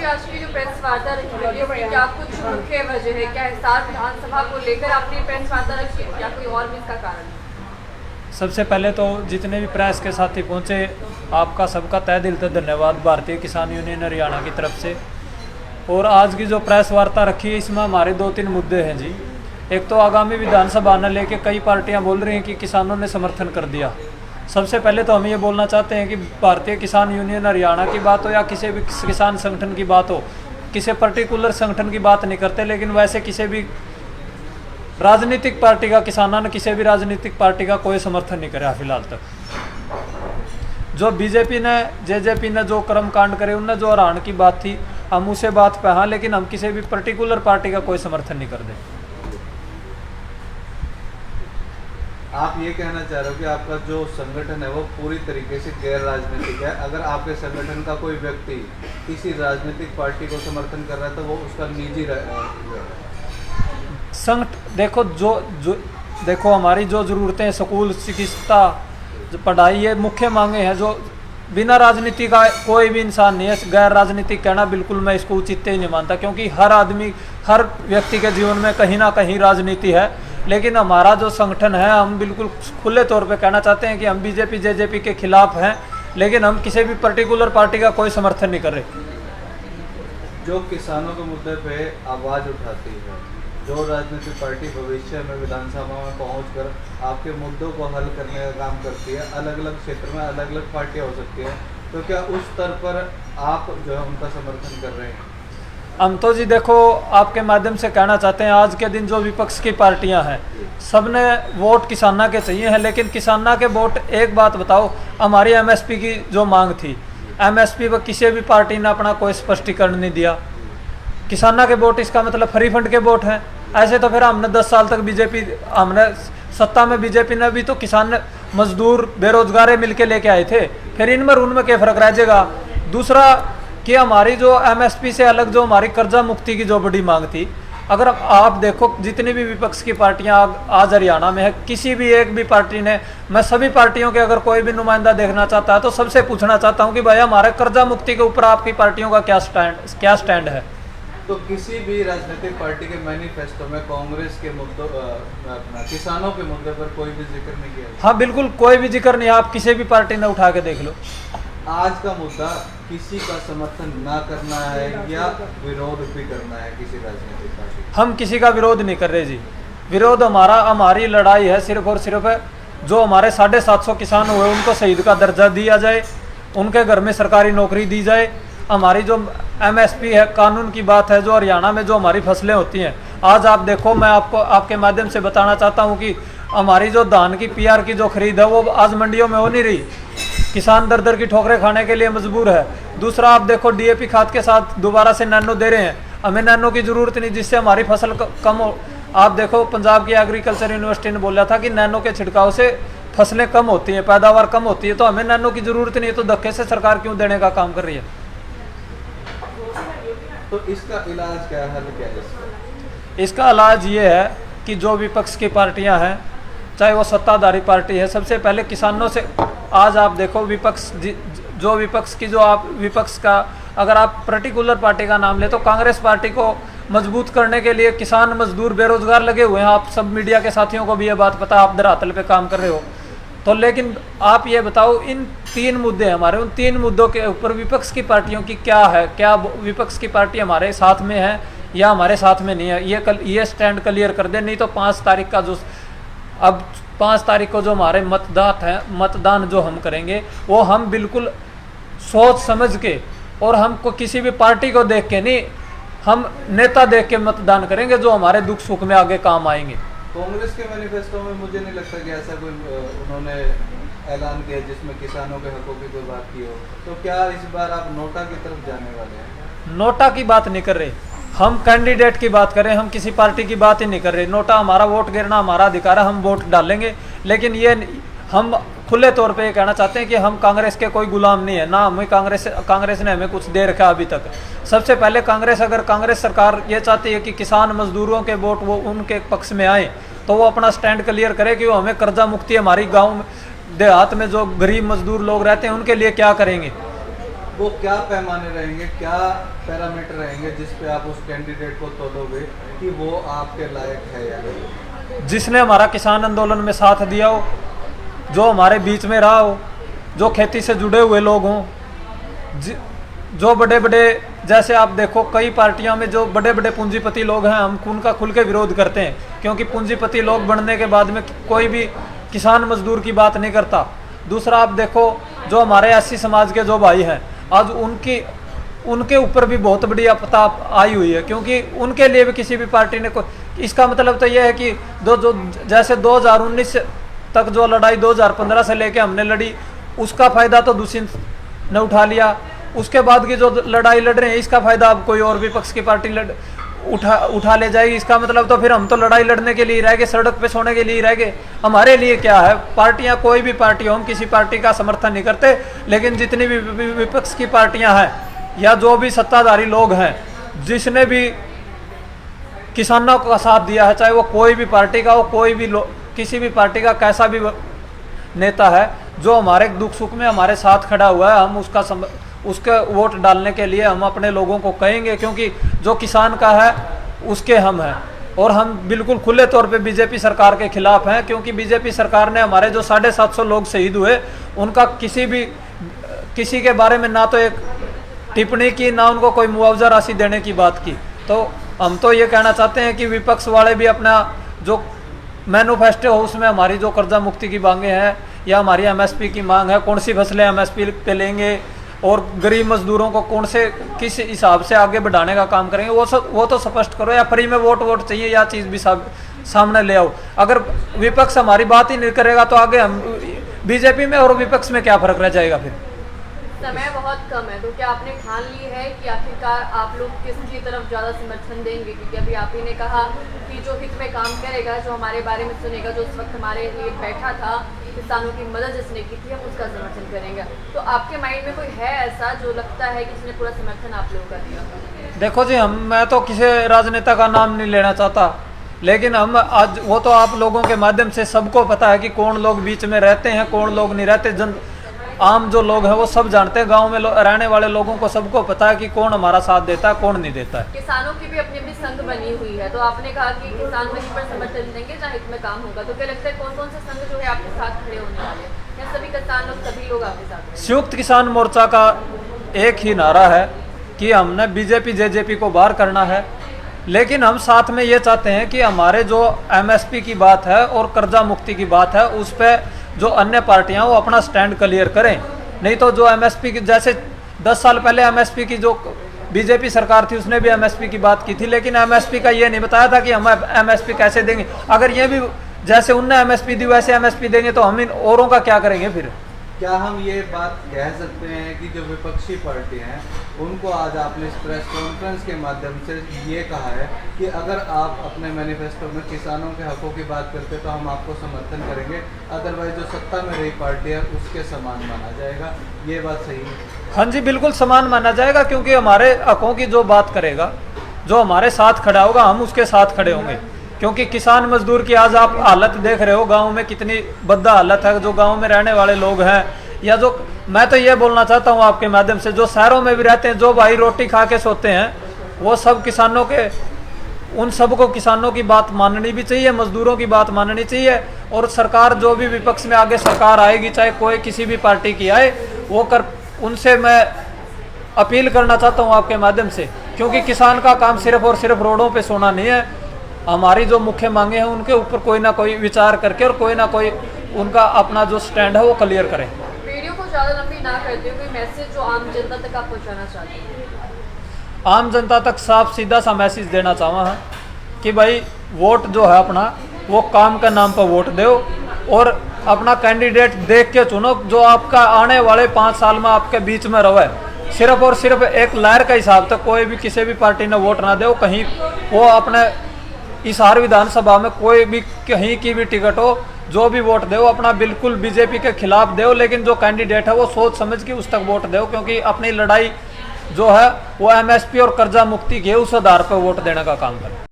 आज की जो प्रेस वार्ता रखी गई है, क्या कुछ मुख्य वजह है? क्या हिसार विधानसभा को लेकर आपने प्रेस वार्ता रखी है या कोई और भी इसका कारण है? सबसे पहले तो जितने भी प्रेस के साथी पहुंचे, आपका सबका तहे दिल से धन्यवाद भारतीय किसान यूनियन हरियाणा की तरफ से। और आज की जो प्रेस वार्ता रखी है, इसमें हमारे 2-3 मुद्दे हैं जी। एक तो आगामी विधानसभा न लेके कई पार्टियां बोल रही हैं कि किसानों ने समर्थन कर दिया। सबसे पहले तो हम ये बोलना चाहते हैं कि भारतीय किसान यूनियन हरियाणा की बात हो या किसी भी किसान संगठन की बात हो, किसी पर्टिकुलर संगठन की बात नहीं करते, लेकिन वैसे किसी भी राजनीतिक पार्टी का, किसानों ने किसी भी राजनीतिक पार्टी का कोई समर्थन नहीं कराया फिलहाल तक। जो बीजेपी ने, जेजेपी ने जो कर्मकांड करे, उनने जो हरान की बात थी, हम उसे बात पे हाँ, लेकिन हम किसी भी पर्टिकुलर पार्टी का कोई समर्थन नहीं कर दे। आप ये कहना चाह रहे हो कि आपका जो संगठन है वो पूरी तरीके से गैर राजनीतिक है। अगर आपके संगठन का कोई व्यक्ति किसी राजनीतिक पार्टी को समर्थन कर रहा है तो वो उसका निजी देखो देखो हमारी जो ज़रूरतें, स्कूल, चिकित्सा, जो पढ़ाई, ये मुख्य मांगे हैं जो बिना राजनीति का कोई भी इंसान नहीं है। गैर राजनीतिक कहना बिल्कुल मैं इसको उचित ही नहीं मानता, क्योंकि हर आदमी, हर व्यक्ति के जीवन में कहीं ना कहीं राजनीति है। लेकिन हमारा जो संगठन है, हम बिल्कुल खुले तौर पे कहना चाहते हैं कि हम बीजेपी, जेजेपी के खिलाफ हैं, लेकिन हम किसी भी पर्टिकुलर पार्टी का कोई समर्थन नहीं कर रहे। जो किसानों के मुद्दे पे आवाज़ उठाती है, जो राजनीतिक पार्टी भविष्य में विधानसभा में पहुंचकर आपके मुद्दों को हल करने का काम करती है, अलग अलग क्षेत्र में अलग अलग पार्टियां हो सकती हैं, तो क्या उस स्तर पर आप जो है उनका समर्थन कर रहे हैं? हम तो जी देखो, आपके माध्यम से कहना चाहते हैं, आज के दिन जो विपक्ष की पार्टियां हैं, सबने वोट किसाना के चाहिए हैं, लेकिन किसाना के वोट, एक बात बताओ, हमारी एमएसपी की जो मांग थी, एमएसपी पर किसी भी पार्टी ने अपना कोई स्पष्टीकरण नहीं दिया। किसाना के वोट, इसका मतलब फ्री फंड के वोट हैं। ऐसे तो फिर हमने 10 साल तक बीजेपी, हमने सत्ता में बीजेपी ने भी तो किसान, मजदूर, बेरोजगार मिलके लेके आए थे, फिर इनमें उनमें क्या फ़र्क रह जाएगा? दूसरा कि हमारी जो एमएसपी से अलग जो हमारी कर्जा मुक्ति की जो बड़ी मांग थी, अगर आप देखो जितनी भी विपक्ष की पार्टियां आज हरियाणा में है, किसी भी एक भी पार्टी ने, मैं सभी पार्टियों के अगर कोई भी नुमाइंदा देखना चाहता है तो सबसे पूछना चाहता हूं कि भाई हमारे कर्जा मुक्ति के ऊपर आपकी पार्टियों का क्या स्टैंड है? तो किसी भी राजनीतिक पार्टी के मैनिफेस्टो में कांग्रेस के मुद्दों, अपना किसानों के मुद्दे पर कोई भी जिक्र नहीं किया? हाँ बिल्कुल, कोई भी जिक्र नहीं। आप किसी भी पार्टी ने उठा के देख लो। आज का मुद्दा किसी का समर्थन ना करना है या विरोध भी करना है किसी राजनीतिक पार्टी? हम किसी का विरोध नहीं कर रहे जी। विरोध हमारी लड़ाई है सिर्फ और सिर्फ जो हमारे 750 किसान हुए उनको शहीद का दर्जा दिया जाए, उनके घर में सरकारी नौकरी दी जाए। हमारी जो एमएसपी है, कानून की बात है, जो हरियाणा में जो हमारी फसलें होती हैं, आज आप देखो, मैं आपको आपके माध्यम से बताना चाहता हूँ कि हमारी जो धान की पीआर की जो खरीद है वो आज मंडियों में हो नहीं रही। किसान दर दर की ठोकरें खाने के लिए मजबूर है। दूसरा आप देखो, डीएपी खाद के साथ दोबारा से नैनो दे रहे हैं। हमें नैनो की ज़रूरत नहीं, जिससे हमारी फसल कम हो। आप देखो, पंजाब की एग्रीकल्चर यूनिवर्सिटी ने बोला था कि नैनो के छिड़काव से फसलें कम होती हैं, पैदावार कम होती है, तो हमें नैनो की ज़रूरत नहीं है, तो धक्के से सरकार क्यों देने का काम कर रही है? तो इसका इलाज क्या है, हल क्या है? इसका इलाज ये है कि जो विपक्ष की पार्टियां हैं, चाहे वो सत्ताधारी पार्टी है, सबसे पहले किसानों से, आज आप देखो विपक्ष, जो विपक्ष की जो आप विपक्ष का अगर आप पर्टिकुलर पार्टी का नाम ले तो कांग्रेस पार्टी को मजबूत करने के लिए किसान, मजदूर, बेरोजगार लगे हुए हैं। आप सब मीडिया के साथियों को भी ये बात पता है, आप धरातल पे काम कर रहे हो। तो लेकिन आप ये बताओ, इन 3 मुद्दे हमारे, उन 3 मुद्दों के ऊपर विपक्ष की पार्टियों की क्या है? क्या विपक्ष की पार्टी हमारे साथ में है या हमारे साथ में नहीं है? ये स्टैंड क्लियर कर दे, नहीं तो 5 तारीख का जो, अब 5 तारीख को जो हमारे मतदान जो हम करेंगे, वो हम बिल्कुल सोच समझ के, और हमको किसी भी पार्टी को देख के नहीं, हम नेता देख के मतदान करेंगे जो हमारे दुख सुख में आगे काम आएंगे। कांग्रेस के मैनिफेस्टो में मुझे नहीं लगता कि ऐसा कोई उन्होंने ऐलान किया जिसमें किसानों के हकों की कोई बात की हो। तो क्या इस बार आप नोटा की तरफ जाने वाले हैं? नोटा की बात नहीं कर रहे, हम कैंडिडेट की बात करें, हम किसी पार्टी की बात ही नहीं कर रहे। नोटा, हमारा वोट गिरना हमारा अधिकार है, हम वोट डालेंगे, लेकिन ये हम खुले तौर पे ये कहना चाहते हैं कि हम कांग्रेस के कोई गुलाम नहीं है, ना हमें कांग्रेस ने हमें कुछ दे रखा अभी तक। सबसे पहले अगर कांग्रेस सरकार ये चाहती है कि किसान मजदूरों के वोट वो उनके पक्ष में आए, तो वो अपना स्टैंड क्लियर करे कि वो हमें कर्जा मुक्ति, हमारी गाँव देहात में जो गरीब मजदूर लोग रहते हैं उनके लिए क्या करेंगे। वो क्या पैमाने रहेंगे, क्या पैरामीटर रहेंगे जिस पे आप उस कैंडिडेट को तोलोगे कि वो आपके लायक है या नहीं? जिसने हमारा किसान आंदोलन में साथ दिया हो, जो हमारे बीच में रहा हो, जो खेती से जुड़े हुए लोग हों, जो बड़े बड़े, जैसे आप देखो कई पार्टियों में जो बड़े बड़े पूंजीपति लोग हैं, हम उनका खुल के विरोध करते हैं, क्योंकि पूंजीपति लोग बनने के बाद में कोई भी किसान मजदूर की बात नहीं करता। दूसरा आप देखो जो हमारे एससी समाज के जो भाई हैं, आज उनके ऊपर भी बहुत बड़ी आपदा आई हुई है, क्योंकि उनके लिए भी किसी भी पार्टी ने कोई, इसका मतलब तो यह है कि जो जैसे 2019 तक जो लड़ाई 2015 से लेके हमने लड़ी, उसका फायदा तो दूसरी ने उठा लिया। उसके बाद की जो लड़ाई लड़ रहे हैं, इसका फायदा अब कोई और विपक्ष की पार्टी उठा ले जाएगी। इसका मतलब तो फिर हम तो लड़ाई लड़ने के लिए रह गए, सड़क पे सोने के लिए रह गए। हमारे लिए क्या है, पार्टियां कोई भी पार्टी हो, हम किसी पार्टी का समर्थन नहीं करते, लेकिन जितनी भी विपक्ष की पार्टियां हैं या जो भी सत्ताधारी लोग हैं, जिसने भी किसानों का साथ दिया है, चाहे वो कोई भी पार्टी का हो, कोई भी किसी भी पार्टी का कैसा भी नेता है, जो हमारे दुख सुख में हमारे साथ खड़ा हुआ है, हम उसके वोट डालने के लिए हम अपने लोगों को कहेंगे, क्योंकि जो किसान का है उसके हम हैं। और हम बिल्कुल खुले तौर पे बीजेपी सरकार के खिलाफ हैं, क्योंकि बीजेपी सरकार ने हमारे जो 750 लोग शहीद हुए, उनका किसी के बारे में ना तो एक टिप्पणी की, ना उनको कोई मुआवजा राशि देने की बात की। तो हम तो ये कहना चाहते हैं कि विपक्ष वाले भी अपना जो मैनिफेस्टो हो उसमें हमारी जो कर्जा मुक्ति की मांगे हैं या हमारी एमएसपी की मांग है, कौन सी फसलें एमएसपी पे लेंगे और गरीब मजदूरों को किस हिसाब से आगे बढ़ाने का काम करेंगे, वो तो स्पष्ट करो, या फ्री में वोट चाहिए या चीज़ भी सामने ले आओ। अगर विपक्ष हमारी बात ही नहीं करेगा तो आगे हम बीजेपी में और विपक्ष में क्या फर्क रह जाएगा फिर? समय बहुत कम है, तो क्या आपने ठान ली है कि आखिरकार आप लोग किसकी तरफ ज़्यादा समर्थन देंगे? क्योंकि अभी आप ही ने कहा कि जो हित में काम करेगा, जो हमारे बारे में सुनेगा, जो उस वक्त हमारे लिए बैठा था, किसानों की मदद जिसने की थी, हम उसका समर्थन करेंगे। तो आपके माइंड में कोई है ऐसा जो लगता है कि जिसने पूरा समर्थन आप लोगों का दिया? देखो जी, मैं तो किसी राजनेता का नाम नहीं लेना चाहता, लेकिन हम आज वो तो आप लोगों के माध्यम से सबको पता है कि कौन लोग बीच में रहते हैं, कौन लोग नहीं रहते। आम जो लोग हैं वो सब जानते हैं, गांव में रहने वाले लोगों को सबको पता है कि कौन हमारा साथ देता है, कौन नहीं देता है। किसानों की भी अपनी अपनी संघ बनी हुई है, तो आपने कहा कि किसान वहीं पर समर्थन देंगे जहाँ हित में काम होगा, तो क्या लगता है कौन कौन से संघ जो है आपके साथ खड़े होने वाले हैं, या सभी किसान लोग सभी लोग आपके साथ? संयुक्त किसान मोर्चा का एक ही नारा है कि हमने बीजेपी जेजेपी को बाहर करना है, लेकिन हम साथ में ये चाहते हैं कि हमारे जो एमएसपी की बात है और कर्जा मुक्ति की बात है, उस पर जो अन्य पार्टियां वो अपना स्टैंड क्लियर करें। नहीं तो जो एमएसपी की, जैसे 10 साल पहले एमएसपी की जो बीजेपी सरकार थी उसने भी एमएसपी की बात की थी, लेकिन एमएसपी का ये नहीं बताया था कि हम एमएसपी कैसे देंगे। अगर ये भी जैसे उनने एमएसपी दी वैसे एमएसपी देंगे तो हम इन औरों का क्या करेंगे फिर? क्या हम ये बात कह सकते हैं कि जो विपक्षी पार्टी हैं उनको आज आपने इस प्रेस कॉन्फ्रेंस के माध्यम से ये कहा है कि अगर आप अपने मैनिफेस्टो में किसानों के हकों की बात करते तो हम आपको समर्थन करेंगे, अदरवाइज जो सत्ता में रही पार्टी है उसके समान माना जाएगा, ये बात सही है? हाँ जी, बिल्कुल समान माना जाएगा, क्योंकि हमारे हकों की जो बात करेगा, जो हमारे साथ खड़ा होगा, हम उसके साथ खड़े होंगे। क्योंकि किसान मजदूर की आज आप हालत देख रहे हो, गांव में कितनी बद्दा हालत है। जो गांव में रहने वाले लोग हैं, या जो, मैं तो ये बोलना चाहता हूँ आपके माध्यम से, जो शहरों में भी रहते हैं, जो भाई रोटी खा के सोते हैं, वो सब किसानों के, उन सबको किसानों की बात माननी भी चाहिए, मजदूरों की बात माननी चाहिए। और सरकार जो भी विपक्ष में आगे सरकार आएगी, चाहे कोई किसी भी पार्टी की आए, वो उनसे मैं अपील करना चाहता हूँ आपके माध्यम से, क्योंकि किसान का काम सिर्फ और सिर्फ रोडों पे सोना नहीं है। हमारी जो मुख्य मांगे हैं उनके ऊपर कोई ना कोई विचार करके और कोई ना कोई उनका अपना जो स्टैंड है वो क्लियर करें। वीडियो को ज़्यादा लंबी ना करते हुए मैसेज जो आम जनता तक आप पहुँचाना चाहते हैं? आम जनता तक साफ सीधा सा मैसेज देना चाहूँ है कि भाई वोट जो है अपना, वो काम के नाम पर वोट दो और अपना कैंडिडेट देख के चुनो जो आपका आने वाले 5 साल में आपके बीच में रहे। सिर्फ और सिर्फ एक लहर के हिसाब से कोई भी किसी भी पार्टी ने वोट ना दे, कहीं वो अपने हिसार विधानसभा में कोई भी कहीं की भी टिकट हो, जो भी वोट दो अपना बिल्कुल बीजेपी के खिलाफ दो, लेकिन जो कैंडिडेट है वो सोच समझ के उस तक वोट दो, क्योंकि अपनी लड़ाई जो है वो एमएसपी और कर्जा मुक्ति के उस आधार पर वोट देने का काम करें।